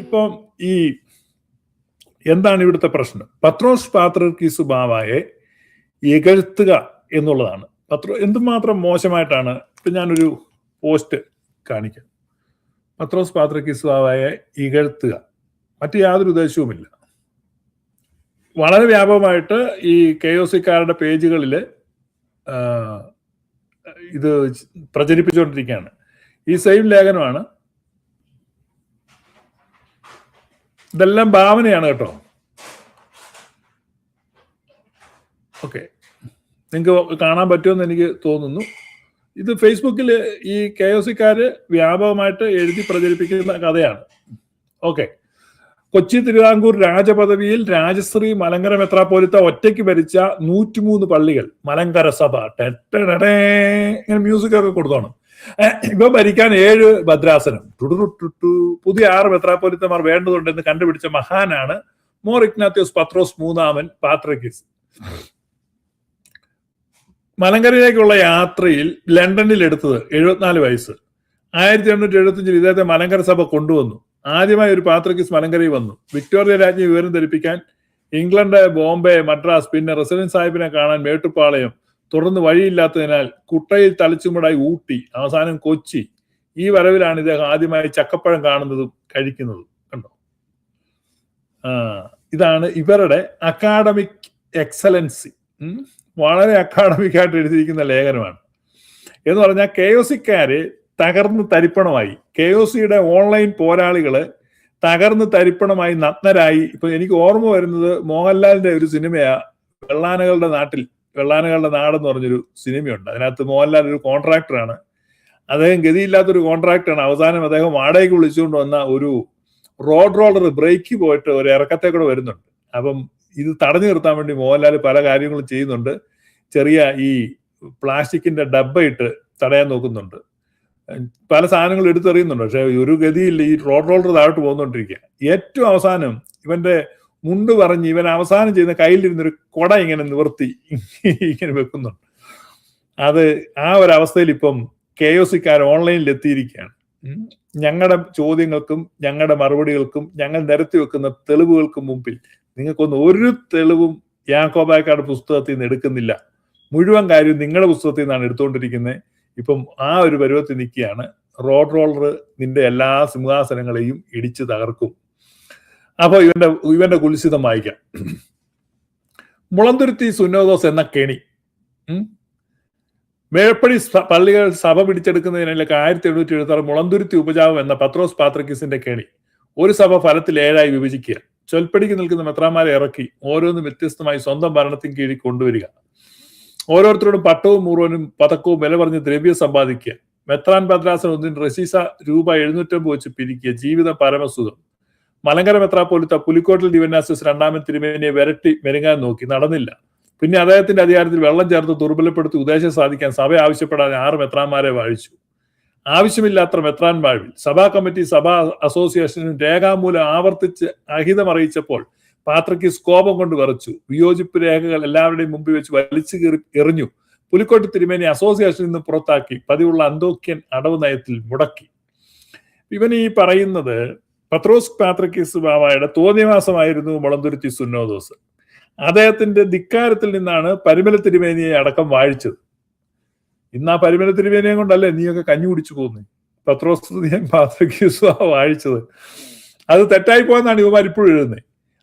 ഇപ്പം ഈ എന്താണ് ഇവിടുത്തെ പ്രശ്നം? പത്രോസ് പാത്രിർക്കീസ് ബാവായെ ഇകഴ്ത്തുക എന്നുള്ളതാണ്. എന്തുമാത്രം മോശമായിട്ടാണ്. ഇപ്പം ഞാനൊരു പോസ്റ്റ് കാണിക്കാം. പത്രോസ് പാത്രിർക്കീസ് ബാവായെ ഇകഴ്ത്തുക, മറ്റു യാതൊരു ഉദ്ദേശവുമില്ല. വളരെ വ്യാപകമായിട്ട് ഈ KOC-ക്കാരുടെ പേജുകളിൽ ഇത് പ്രചരിപ്പിച്ചുകൊണ്ടിരിക്കുകയാണ്. ഈ സെയിം ലേഖനമാണ്. ഇതെല്ലാം ഭാവനയാണ് കേട്ടോ. ഓക്കെ, നിങ്ങൾക്ക് കാണാൻ പറ്റുമെന്ന് എനിക്ക് തോന്നുന്നു. ഇത് ഫേസ്ബുക്കിൽ ഈ KOC-ക്കാര് വ്യാപകമായിട്ട് എഴുതി പ്രചരിപ്പിക്കുന്ന കഥയാണ്. ഓക്കെ, കൊച്ചി തിരുവിതാംകൂർ രാജപദവിയിൽ രാജശ്രീ മലങ്കര മെത്രാപ്പോലിത്ത ഒറ്റയ്ക്ക് ഭരിച്ച 103 പള്ളികൾ മലങ്കര സഭ ഇങ്ങനെ മ്യൂസിക് ഒക്കെ കൊടുത്തോണം. ഇപ്പൊ ഭരിക്കാൻ 7 ഭദ്രാസനം, പുതിയ 6 മെത്രാപ്പോലിത്തമാർ വേണ്ടതുണ്ടെന്ന് കണ്ടുപിടിച്ച മഹാനാണ് മോർ ഇഗ്നാത്യോസ് പത്രോസ് മൂന്നാമൻ പാത്രിർക്കീസ്. മലങ്കരയിലേക്കുള്ള യാത്രയിൽ ലണ്ടനിൽ എടുത്തത് 74 വയസ്സ്. 1875 ഇദ്ദേഹത്തെ മലങ്കര സഭ കൊണ്ടുവന്നു. ആദ്യമായി ഒരു പാത്രിർക്കീസ് മലങ്കരയിൽ വന്നു. വിക്ടോറിയ രാജ്ഞി വിവരം ധരിപ്പിക്കാൻ ഇംഗ്ലണ്ട്, ബോംബെ, മദ്രാസ്, പിന്നെ റെസിഡന്റ് സാഹിബിനെ കാണാൻ മേട്ടുപ്പാളയം, തുടർന്ന് വഴിയില്ലാത്തതിനാൽ കുട്ടയിൽ തളിച്ചുമുടായി ഊട്ടി, അവസാനം കൊച്ചി. ഈ വരവിലാണ് ഇദ്ദേഹം ആദ്യമായി ചക്കപ്പഴം കാണുന്നതും കഴിക്കുന്നതും. കണ്ടോ? ഇതാണ് ഇവരുടെ അക്കാഡമിക് എക്സലൻസി. വളരെ അക്കാഡമിക് ആയിട്ട് എഴുതിയിരിക്കുന്ന ലേഖനമാണ്. എന്ന് പറഞ്ഞാൽ KOC-ക്കാര് തകർന്ന് തരിപ്പണമായി. KOC-യുടെ ഓൺലൈൻ പോരാളികള് തകർന്ന് തരിപ്പണമായി, നഗ്നരായി. ഇപ്പൊ എനിക്ക് ഓർമ്മ വരുന്നത് മോഹൻലാലിന്റെ ഒരു സിനിമയാ, വെള്ളാനകളുടെ നാടെന്ന് പറഞ്ഞൊരു സിനിമയുണ്ട്. അതിനകത്ത് മോഹൻലാൽ ഒരു കോൺട്രാക്ടറാണ്. അദ്ദേഹം ഗതിയില്ലാത്തൊരു കോൺട്രാക്ടറാണ്. അവസാനം അദ്ദേഹം വാടകയ്ക്ക് വിളിച്ചുകൊണ്ട് വന്ന ഒരു റോഡ് റോളർ ബ്രേക്ക് പോയിട്ട് ഒരു ഇറക്കത്തെ കൂടെ വരുന്നുണ്ട്. അപ്പം ഇത് തടഞ്ഞു നിർത്താൻ വേണ്ടി മോഹൻലാൽ പല കാര്യങ്ങളും ചെയ്യുന്നുണ്ട്. ചെറിയ ഈ പ്ലാസ്റ്റിക്കിന്റെ ഡബ്ബയിട്ട് തടയാൻ നോക്കുന്നുണ്ട്. പല സാധനങ്ങൾ എടുത്തെറിയുന്നുണ്ട്. പക്ഷെ ഒരു ഗതിയിൽ ഈ റോഡ് റോളർ താഴോട്ട് പോകുന്നോണ്ടിരിക്കുക. ഏറ്റവും അവസാനം ഇവന്റെ മുണ്ട് പറഞ്ഞ് ഇവൻ അവസാനം ചെയ്യുന്ന കയ്യിലിരുന്നൊരു കൊട ഇങ്ങനെ നിവർത്തി ഇങ്ങനെ വെക്കുന്നുണ്ട്. അത് ആ ഒരവസ്ഥയിൽ ഇപ്പം KOC-ക്കാർ ഓൺലൈനിൽ എത്തിയിരിക്കുകയാണ്. ഞങ്ങളുടെ ചോദ്യങ്ങൾക്കും ഞങ്ങളുടെ മറുപടികൾക്കും ഞങ്ങൾ നിരത്തി വെക്കുന്ന തെളിവുകൾക്കും മുമ്പിൽ നിങ്ങൾക്കൊന്നും ഒരു തെളിവും യാക്കോബായക്കാരുടെ പുസ്തകത്തിൽ നിന്ന് എടുക്കുന്നില്ല. മുഴുവൻ കാര്യവും നിങ്ങളുടെ പുസ്തകത്തിൽ നിന്നാണ് എടുത്തുകൊണ്ടിരിക്കുന്നത്. ഇപ്പം ആ ഒരു പരുവത്തിൽ നിൽക്കുകയാണ്. റോഡ് റോളർ നിന്റെ എല്ലാ സിംഹാസനങ്ങളെയും ഇടിച്ചു തകർക്കും. അപ്പൊ ഇവന്റെ കുൽസിതം വായിക്കാം. മുളന്തുരുത്തി സുന്നോദോസ് എന്ന കെണി. മേഴപ്പടി പള്ളികൾ സഭ പിടിച്ചെടുക്കുന്നതിനൊക്കെ 1876 മുളന്തുരുത്തി ഉപജാപം എന്ന പത്രോസ് പാത്രിർക്കീസിന്റെ കെണി. ഒരു സഭ ഫലത്തിൽ 7ആയി വിഭജിക്കുക, ചൊൽപ്പടിക്ക് നിൽക്കുന്ന മെത്രാന്മാരെ ഇറക്കി ഓരോന്നും വ്യത്യസ്തമായി സ്വന്തം ഭരണത്തിന് കീഴിൽ കൊണ്ടുവരിക, ഓരോരുത്തരോടും പട്ടവും മൂറുവനും പതക്കവും വില പറഞ്ഞ് ദ്രവ്യം സമ്പാദിക്കുക, മെത്രാൻ ഭദ്രാസനം ഒന്നിന് റസീസ രൂപ 750 വെച്ച് പിരിക്കുക, ജീവിതം പരമസുഖം. മലങ്കര മെത്രാപ്പോലിത്ത പുലിക്കോട്ടിൽ ദിവന്യാസിസ് രണ്ടാമൻ തിരുമേനിയെ വിരട്ടി മെരുങ്ങാൻ നോക്കി, നടന്നില്ല. പിന്നെ അദ്ദേഹത്തിന്റെ അധികാരത്തിൽ വെള്ളം ചേർത്ത് ദുർബലപ്പെടുത്തി ഉദ്ദേശം സാധിക്കാൻ സഭ ആവശ്യപ്പെടാതെ 6 മെത്രാന്മാരെ വാഴിച്ചു. ആവശ്യമില്ലാത്ത മെത്രാൻ വാഴ്വിൽ സഭാ കമ്മിറ്റി, സഭാ അസോസിയേഷനും രേഖാമൂലം ആവർത്തിച്ച് അഹിതമറിയിച്ചപ്പോൾ പാത്രിർക്കീസ് കോപം കൊണ്ട് വിറച്ചു. വിയോജിപ്പ് രേഖകൾ എല്ലാവരുടെയും മുമ്പിൽ വെച്ച് വലിച്ചു എറിഞ്ഞു. പുലിക്കോട്ട് തിരുമേനി അസോസിയേഷനിൽ നിന്ന് പുറത്താക്കി. പതിവുള്ള അന്തോക്യൻ അടവ് നയത്തിൽ മുടക്കി. ഇവൻ ഈ പറയുന്നത് പത്രോസ് പാത്രിർക്കീസ് ബാവായുടെ തോന്നിയവാസമായിരുന്നു മുളന്തുരുത്തി സുന്നോദോസ്. അദ്ദേഹത്തിന്റെ ധിക്കാരത്തിൽ നിന്നാണ് പരിമല തിരുമേനിയെ അടക്കം വാഴിച്ചത്. ഇന്ന് ആ പരിമല തിരുമേനിയെ കൊണ്ടല്ലേ നീയൊക്കെ കഞ്ഞി കുടിച്ചു പോകുന്നത്. പത്രോസ് പാത്രിർക്കീസ് ബാവ വാഴിച്ചത് അത് തെറ്റായി പോയെന്നാണ് ഇവന്മാർ ഇപ്പോഴും എഴുതുന്നത്.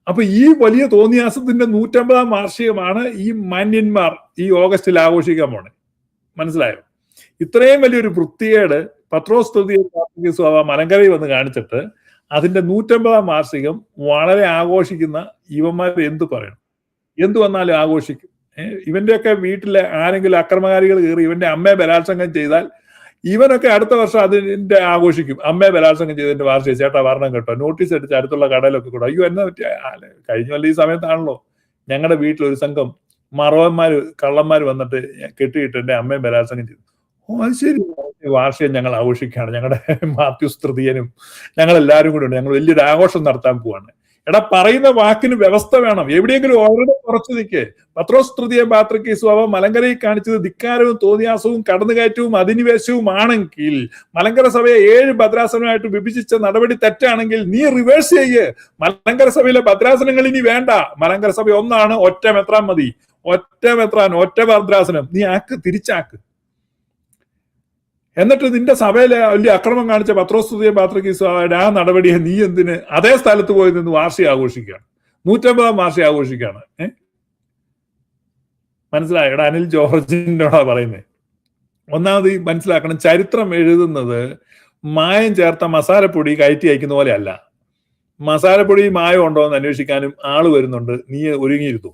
അപ്പൊ ഈ വലിയ തോന്നിയാസത്തിന്റെ 150-ാം വാർഷികമാണ് ഈ മാന്യന്മാർ ഈ ഓഗസ്റ്റിൽ ആഘോഷിക്കാൻ പോണേ. മനസ്സിലായോ? ഇത്രയും വലിയൊരു വൃത്തികേട് പത്രോസ് പാത്രിർക്കീസ് ബാവ മലങ്കരയിൽ വന്ന് കാണിച്ചിട്ട് അതിന്റെ 150-ാം വാർഷികം വളരെ ആഘോഷിക്കുന്ന ഇവന്മാർ എന്ത് പറയണം? എന്തു വന്നാലും ആഘോഷിക്കും. ഇവന്റെയൊക്കെ വീട്ടിലെ ആരെങ്കിലും അക്രമകാരികൾ കയറി ഇവന്റെ അമ്മയെ ബലാത്സംഗം ചെയ്താൽ ഇവനൊക്കെ അടുത്ത വർഷം അതിന്റെ ആഘോഷിക്കും. അമ്മയെ ബലാത്സംഗം ചെയ്തതിന്റെ വാർഷികം, ചേട്ടാ വരണം കേട്ടോ, നോട്ടീസ് അടിച്ച് അടുത്തുള്ള കടയിലൊക്കെ കൂടെ. അയ്യോ എന്നാ പറ്റിയ കഴിഞ്ഞ വല്ല ഈ സമയത്താണല്ലോ ഞങ്ങളുടെ വീട്ടിൽ ഒരു സംഘം മറവന്മാര് കള്ളന്മാര് വന്നിട്ട് കെട്ടിയിട്ട് എന്റെ അമ്മയെ ബലാത്സംഗം ചെയ്തു. ഓ അത് ശരി, വാർഷികം ഞങ്ങൾ ആഘോഷിക്കുകയാണ്, ഞങ്ങളുടെ മാത്യുസ് തൃതീയനും ഞങ്ങൾ എല്ലാവരും കൂടെ ഉണ്ട്, ഞങ്ങൾ വലിയൊരു ആഘോഷം നടത്താൻ പോവാണ്. എടാ, പറയുന്ന വാക്കിന് വ്യവസ്ഥ വേണം. എവിടെയെങ്കിലും ഓൾറെഡി കുറച്ച് നിൽക്കേ. പത്രോസ് തൃതീയ പാത്രിക്കീസ് ബാവ മലങ്കരയിൽ കാണിച്ചത് ധിക്കാരവും തോന്നിയാസവും കടന്നുകയറ്റവും അധിനിവേശവും ആണെങ്കിൽ, മലങ്കര സഭയെ 7 ഭദ്രാസനമായിട്ട് വിഭജിച്ച നടപടി തെറ്റാണെങ്കിൽ നീ റിവേഴ്സ് ചെയ്യ്. മലങ്കര സഭയിലെ ഭദ്രാസനങ്ങൾ ഇനി വേണ്ട. മലങ്കര സഭ ഒന്നാണ്, ഒറ്റ മെത്രാൻ മതി, ഒറ്റ മെത്രാൻ, ഒറ്റ ഭദ്രാസനം. നീ തിരിച്ചാക്ക്. എന്നിട്ട് നിന്റെ സഭയിലെ വലിയ അക്രമം കാണിച്ച പത്രോസ് തൃതീയ പാത്രിക്കീസുകാരുടെ ആ നടപടിയെ നീ എന്തിന് അതേ സ്ഥലത്ത് പോയി നിന്ന് വാർഷികം ആഘോഷിക്കുകയാണ്, 150-ാം വാർഷികം ആഘോഷിക്കുകയാണ്? മനസ്സിലായോ? എടാ, അനിൽ ജോർജിനോടാ പറയുന്നത്. ഒന്നാമത് മനസ്സിലാക്കണം, ചരിത്രം എഴുതുന്നത് മായം ചേർത്ത മസാലപ്പൊടി കയറ്റി അയക്കുന്ന പോലെ അല്ല. മസാലപ്പൊടി മായം ഉണ്ടോ എന്ന് അന്വേഷിക്കാനും ആള് വരുന്നുണ്ട്, നീ ഒരുങ്ങിയിരുന്നു.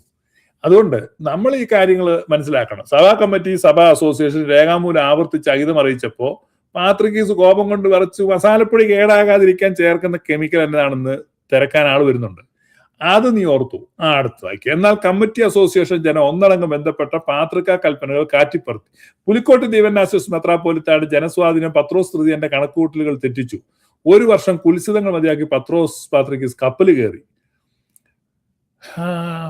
അതുകൊണ്ട് നമ്മൾ ഈ കാര്യങ്ങൾ മനസ്സിലാക്കണം. സഭാ കമ്മിറ്റി, സഭാ അസോസിയേഷൻ രേഖാമൂലം ആവർത്തിച്ച് അഹിതം അറിയിച്ചപ്പോ പാത്രിക്കീസ് കോപം കൊണ്ട് വരച്ച് മസാലപ്പൊടി കേടാകാതിരിക്കാൻ ചേർക്കുന്ന കെമിക്കൽ എന്നതാണെന്ന് തിരക്കാൻ ആൾ വരുന്നുണ്ട്. അത് നീ ഓർത്തു. അടുത്തതാക്കി. എന്നാൽ കമ്മിറ്റി, അസോസിയേഷൻ ജനം ഒന്നടങ്കം ബന്ധപ്പെട്ട പാത്രിക കൽപ്പനകൾ കാറ്റിപ്പറത്തി. പുലിക്കോട്ട് ദീവന്നാസ്യോസ് മെത്രാപ്പോലിത്തായുടെ ജനസ്വാധീനം പത്രോസ് തൃതീയന്റെ കണക്കുകൂട്ടലുകൾ തെറ്റിച്ചു. 1 വർഷം കുൽസിതങ്ങൾ മതിയാക്കി പത്രോസ് പാത്രിക്കീസ് കപ്പൽ കയറി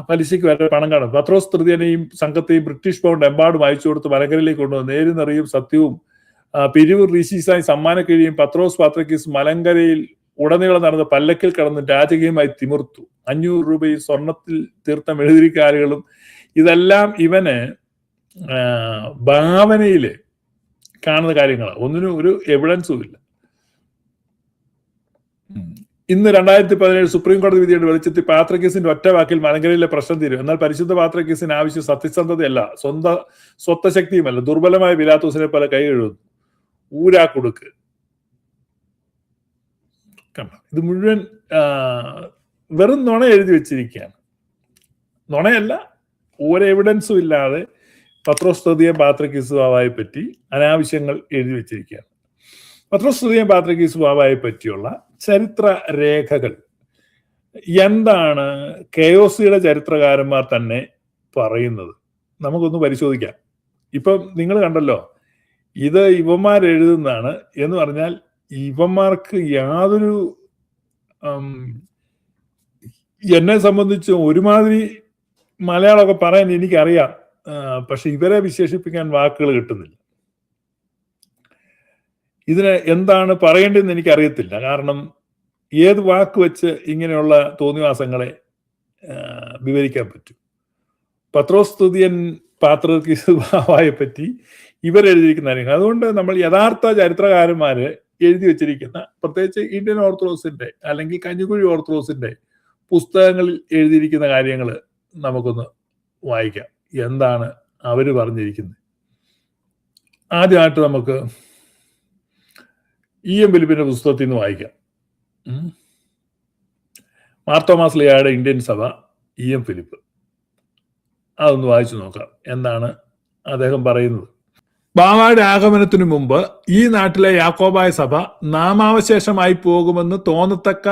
പലിശയ്ക്ക് വരെ പണം കാണും. പത്രോസ് തൃതീയനെയും സംഘത്തെയും ബ്രിട്ടീഷ് പൗണ്ട് എമ്പാടും അയച്ചു കൊടുത്ത് മലങ്കരയിലേക്ക് കൊണ്ടുവന്ന് നേരിനറിയും സത്യവും പിരിവ് റീസീസായി സമ്മാനക്കിഴിയും പത്രോസ് പാത്രിക്കീസ് മലങ്കരയിൽ ഉടനീളം നടന്ന് പല്ലക്കിൽ കടന്ന് രാജകീയമായി തിമിർത്തു. 500 രൂപയും സ്വർണത്തിൽ തീർത്ത മെഴുതിരിക്കാലുകളും ഇതെല്ലാം ഇവന് ഭാവനയില് കാണുന്ന കാര്യങ്ങളാണ്. ഒന്നിനും ഒരു എവിഡൻസും ഇല്ല. ഇന്ന് 2017 സുപ്രീം കോടതി വിധിയുടെ വെളിച്ചത്തിൽ പാത്രിക്കീസിന്റെ ഒറ്റ വാക്കിൽ മലങ്കരയിലെ പ്രശ്നം തീരും. എന്നാൽ പരിശുദ്ധ പാത്രിക്കീസിന് ആവശ്യം സത്യസന്ധതയല്ല, സ്വത്തശക്തിയുമല്ല, ദുർബലമായ പിലാത്തോസിനെ പോലെ കൈ എഴുതുന്നു. ഊരാ കൊടുക്ക്. കണ്ടോ? ഇത് മുഴുവൻ വെറും നുണ എഴുതി വെച്ചിരിക്കുകയാണ്. നുണയല്ല, ഒരു എവിഡൻസും ഇല്ലാതെ പത്രോസ് തൃതീയ പാത്രിക്കീസ് ബാവയെ പറ്റി അനാവശ്യങ്ങൾ എഴുതി വെച്ചിരിക്കുകയാണ്. പത്രോസ് തൃതീയ പാത്രിക്കീസ് ബാവയെ പറ്റിയുള്ള ചരിത്ര രേഖകൾ എന്താണ് കെയോസിയുടെ ചരിത്രകാരന്മാർ തന്നെ പറയുന്നത്? നമുക്കൊന്ന് പരിശോധിക്കാം. ഇപ്പം നിങ്ങൾ കണ്ടല്ലോ, ഇത് ഇവന്മാരെഴുതുന്നതാണ് എന്ന് പറഞ്ഞാൽ ഇവന്മാർക്ക് യാതൊരു, എന്നെ സംബന്ധിച്ച് ഒരുമാതിരി മലയാളമൊക്കെ പറയാൻ എനിക്കറിയാം, പക്ഷെ ഇവരെ വിശേഷിപ്പിക്കാൻ വാക്കുകൾ കിട്ടുന്നില്ല. ഇതിന് എന്താണ് പറയേണ്ടതെന്ന് എനിക്കറിയത്തില്ല. കാരണം ഏത് വാക്ക് വെച്ച് ഇങ്ങനെയുള്ള തോന്നിവാസങ്ങളെ വിവരിക്കാൻ പറ്റും? പത്രോസ് തൃതീയൻ പാത്രിക്കീസ് ബാവയെ പറ്റി ഇവരെഴുതിയിരിക്കുന്ന കാര്യങ്ങൾ. അതുകൊണ്ട് നമ്മൾ യഥാർത്ഥ ചരിത്രകാരന്മാര് എഴുതി വെച്ചിരിക്കുന്ന, പ്രത്യേകിച്ച് ഇന്ത്യൻ ഓർത്തഡോക്സിന്റെ അല്ലെങ്കിൽ കഞ്ഞിക്കുഴി ഓർത്തഡോക്സിന്റെ പുസ്തകങ്ങളിൽ എഴുതിയിരിക്കുന്ന കാര്യങ്ങൾ നമുക്കൊന്ന് വായിക്കാം. എന്താണ് അവര് പറഞ്ഞിരിക്കുന്നത്? ആദ്യമായിട്ട് നമുക്ക് E.M. ഫിലിപ്പിന്റെ പുസ്തകത്തിൽ നിന്ന് വായിക്കാം. മാർത്തോമാ ശ്ലീഹായുടെ ഇന്ത്യൻ സഭ, E.M. ഫിലിപ്പ്. അതൊന്ന് വായിച്ചു നോക്കാം. എന്താണ് അദ്ദേഹം പറയുന്നത്? ബാവയുടെ ആഗമനത്തിനു മുമ്പ് ഈ നാട്ടിലെ യാക്കോബായ സഭ നാമാവശേഷമായി പോകുമെന്ന് തോന്നത്തക്ക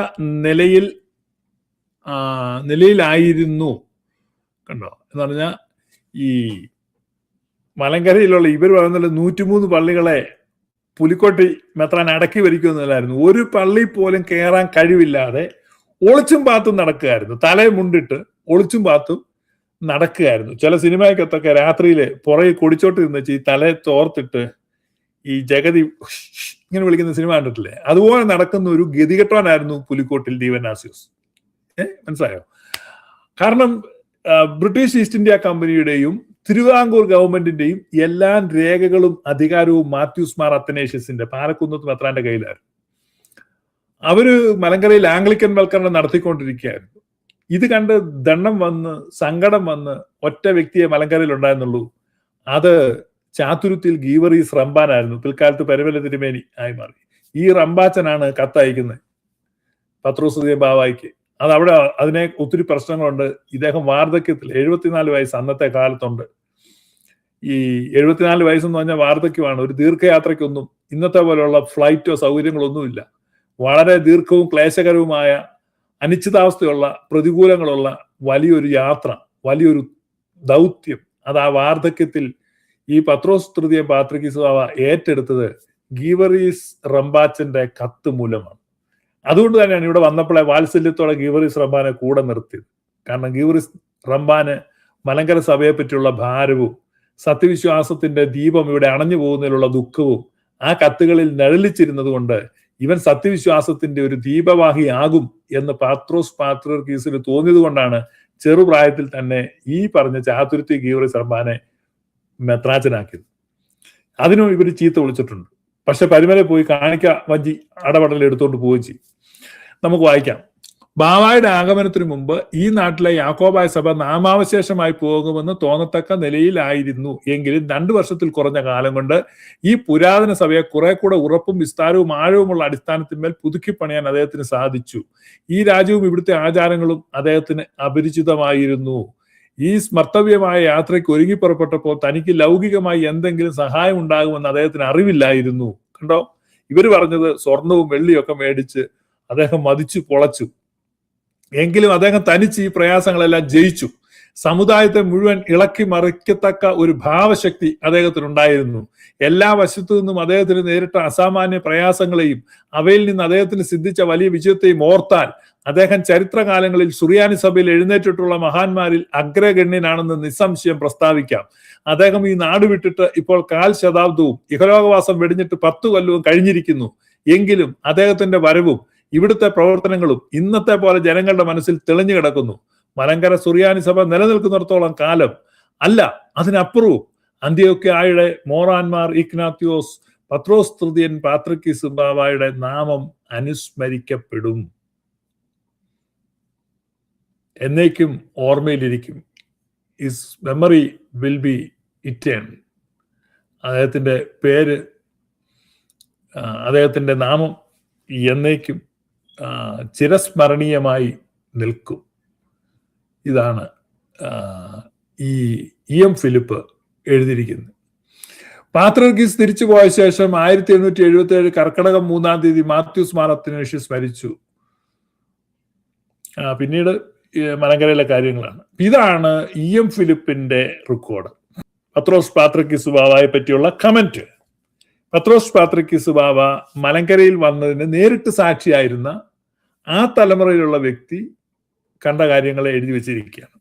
നിലയിലായിരുന്നു. കണ്ടോ? എന്ന് പറഞ്ഞാൽ ഈ മലങ്കരയിലുള്ള ഇവർ പറയുന്നത് 103 പള്ളികളെ പുലിക്കോട്ടി മെത്രാൻ അടക്കി ഭരിക്കുന്നതിലായിരുന്നു. ഒരു പള്ളി പോലും കയറാൻ കഴിവില്ലാതെ ഒളിച്ചും പാത്തും നടക്കുകയായിരുന്നു. തലയെ മുണ്ടിട്ട് ഒളിച്ചും പാത്തും നടക്കുകയായിരുന്നു. ചില സിനിമയ്ക്കത്തൊക്കെ രാത്രിയില് പുറകെ കൊടിച്ചോട്ട് നിന്ന് ഈ തലയെ തോർത്തിട്ട് ഈ ജഗതി ഇങ്ങനെ വിളിക്കുന്ന സിനിമ കണ്ടിട്ടില്ലേ? അതുപോലെ നടക്കുന്ന ഒരു ഗതികെട്ടവനായിരുന്നു പുലിക്കോട്ടിൽ ദീവന്നാസ്യോസ്. മനസ്സിലായോ? കാരണം ബ്രിട്ടീഷ് ഈസ്റ്റ് ഇന്ത്യ കമ്പനിയുടെയും തിരുവിതാംകൂർ ഗവൺമെന്റിന്റെയും എല്ലാ രേഖകളും അധികാരവും മാത്യൂസ് മാർ അത്തനേഷ്യസിന്റെ പാലക്കുന്നത്ത് മെത്രാന്റെ കയ്യിലായിരുന്നു. അവര് മലങ്കരയിൽ ആംഗ്ലിക്കൻ വൽക്കരണം നടത്തിക്കൊണ്ടിരിക്കുകയായിരുന്നു. ഇത് കണ്ട് ദണ്ണം വന്ന് സങ്കടം വന്ന് ഒറ്റ വ്യക്തിയെ മലങ്കരയിൽ ഉണ്ടായിരുന്നുള്ളൂ. അത് ചാതുരുത്തിൽ ഗീവറീസ് റംബാനായിരുന്നു. പിൽക്കാലത്ത് പെരുവല തിരുമേനി ആയി മാറി. ഈ റംബാച്ചനാണ് കത്തയക്കുന്നത് പത്രോസ് തൃതീയ ബാവായ്ക്ക്. അത് അവിടെ അതിനെ ഒത്തിരി പ്രശ്നങ്ങളുണ്ട്. ഇദ്ദേഹം വാർദ്ധക്യത്തിൽ 74 വയസ്സ് അന്നത്തെ കാലത്തുണ്ട്. ഈ 74 വയസ്സെന്ന് പറഞ്ഞാൽ വാർദ്ധക്യമാണ്. ഒരു ദീർഘയാത്രയ്ക്കൊന്നും ഇന്നത്തെ പോലെയുള്ള ഫ്ലൈറ്റോ സൗകര്യങ്ങളൊന്നുമില്ല. വളരെ ദീർഘവും ക്ലേശകരവുമായ അനിശ്ചിതാവസ്ഥയുള്ള പ്രതികൂലങ്ങളുള്ള വലിയൊരു യാത്ര, വലിയൊരു ദൗത്യം. അത് ആ വാർദ്ധക്യത്തിൽ ഈ പത്രോസ് തൃതീയ പാത്രിക്കീസ് ബാവ ഏറ്റെടുത്തത് ഗീവറീസ് റംബാച്ചന്റെ കത്ത് മൂലമാണ്. അതുകൊണ്ട് തന്നെയാണ് ഇവിടെ വന്നപ്പോഴേ വാത്സല്യത്തോടെ ഗീവറീസ് റമ്പാനെ കൂടെ നിർത്തിയത്. കാരണം ഗീവറീസ് റമ്പാന് മലങ്കര സഭയെ പറ്റിയുള്ള ഭാരവും സത്യവിശ്വാസത്തിന്റെ ദീപം ഇവിടെ അണഞ്ഞു പോകുന്നതിലുള്ള ദുഃഖവും ആ കത്തുകളിൽ നിഴലിച്ചിരുന്നത് കൊണ്ട് ഇവൻ സത്യവിശ്വാസത്തിന്റെ ഒരു ദീപവാഹിയാകും എന്ന് പത്രോസ് പാത്രിയർക്കീസിന് തോന്നിയത് കൊണ്ടാണ് ചെറുപ്രായത്തിൽ തന്നെ ഈ പറഞ്ഞ ചാതുരുത്തി ഗീവറീസ് റമ്പാനെ മെത്രാച്ചനാക്കിയത്. അതിനും ഇവർ ചീത്ത വിളിച്ചിട്ടുണ്ട്. പക്ഷെ പരിമല പോയി കാണിക്ക വഞ്ചി അടപടൽ എടുത്തോണ്ട് പോവുകയും ചെയ്യും. നമുക്ക് വായിക്കാം. ബാവായുടെ ആഗമനത്തിനു മുമ്പ് ഈ നാട്ടിലെ യാക്കോബായ സഭ നാമാവശേഷമായി പോകുമെന്ന് തോന്നത്തക്ക നിലയിലായിരുന്നു എങ്കിലും 2 വർഷത്തിൽ കുറഞ്ഞ കാലം കൊണ്ട് ഈ പുരാതന സഭയെ കുറെ കൂടെ ഉറപ്പും വിസ്താരവും ആഴവുമുള്ള അടിസ്ഥാനത്തിന്മേൽ പുതുക്കി പണിയാൻ അദ്ദേഹത്തിന് സാധിച്ചു. ഈ രാജ്യവും ഇവിടുത്തെ ആചാരങ്ങളും അദ്ദേഹത്തിന് അപരിചിതമായിരുന്നു. ഈ സ്മർത്തവ്യമായ യാത്രയ്ക്ക് ഒരുങ്ങി പുറപ്പെട്ടപ്പോൾ തനിക്ക് ലൗകികമായി എന്തെങ്കിലും സഹായം ഉണ്ടാകുമെന്ന് അദ്ദേഹത്തിന് അറിവില്ലായിരുന്നു. കണ്ടോ, ഇവര് പറഞ്ഞത് സ്വർണവും വെള്ളിയും ഒക്കെ മേടിച്ച് അദ്ദേഹം മതിച്ചു പൊളച്ചു. എങ്കിലും അദ്ദേഹം തനിച്ച് ഈ പ്രയാസങ്ങളെല്ലാം ജയിച്ചു. സമുദായത്തെ മുഴുവൻ ഇളക്കി മറിക്കത്തക്ക ഒരു ഭാവശക്തി അദ്ദേഹത്തിനുണ്ടായിരുന്നു. എല്ലാ വശത്തു നിന്നും അദ്ദേഹത്തിന് നേരിട്ട അസാമാന്യ പ്രയാസങ്ങളെയും അവയിൽ നിന്ന് അദ്ദേഹത്തിന് സിദ്ധിച്ച വലിയ വിജയത്തെയും ഓർത്താൽ അദ്ദേഹം ചരിത്രകാലങ്ങളിൽ സുറിയാനി സഭയിൽ എഴുന്നേറ്റിട്ടുള്ള മഹാന്മാരിൽ അഗ്രഗണ്യനാണെന്ന് നിസ്സംശയം പ്രസ്താവിക്കാം. അദ്ദേഹം ഈ നാട് വിട്ടിട്ട് ഇപ്പോൾ 1/4 ശതാബ്ദവും ഇഹലോകവാസം വെടിഞ്ഞിട്ട് 10 കൊല്ലവും കഴിഞ്ഞിരിക്കുന്നു. എങ്കിലും അദ്ദേഹത്തിന്റെ വരവും ഇവിടുത്തെ പ്രവർത്തനങ്ങളും ഇന്നത്തെ പോലെ ജനങ്ങളുടെ മനസ്സിൽ തെളിഞ്ഞു കിടക്കുന്നു. മലങ്കര സുറിയാനി സഭ നിലനിൽക്കുന്നിടത്തോളം കാലം അല്ല, അതിനപ്പുറവും അന്ത്യോക്യയുടെ മോറാൻമാർ ഇഗ്നാത്യോസ് പത്രോസ് തൃതീയൻ പാത്രിക്കീസ് ബാവായുടെ നാമം അനുസ്മരിക്കപ്പെടും, എന്നേക്കും ഓർമ്മയിലിരിക്കും. His memory will be eternal. അദ്ദേഹത്തിന്റെ പേര്, അദ്ദേഹത്തിന്റെ നാമം എന്നേക്കും ചിരസ്മരണീയമായി നിൽക്കും. ഇതാണ് ഈ EM ഫിലിപ്പ് എഴുതിയിരിക്കുന്നത്. പാത്രിയർക്കീസ് തിരിച്ചു പോയ ശേഷം 1877 കർക്കടകം 3-ാം തീയതി മാത്യൂസ് മാർ അത്തനേഷ്യസ് മരിച്ചു. പിന്നീട് മലങ്കരയിലെ കാര്യങ്ങളാണ്. ഇതാണ് EM ഫിലിപ്പിന്റെ റെക്കോർഡ്. പത്രോസ് പാത്രിയർക്കീസ് ബാവയെ പറ്റിയുള്ള കമന്റ്. പത്രോസ് പാത്രിയർക്കീസ് ബാവ മലങ്കരയിൽ വന്നതിന് നേരിട്ട് സാക്ഷിയായിരുന്ന ആ തലമുറയിലുള്ള വ്യക്തി കണ്ട കാര്യങ്ങളെ എഴുതി വെച്ചിരിക്കുകയാണ്.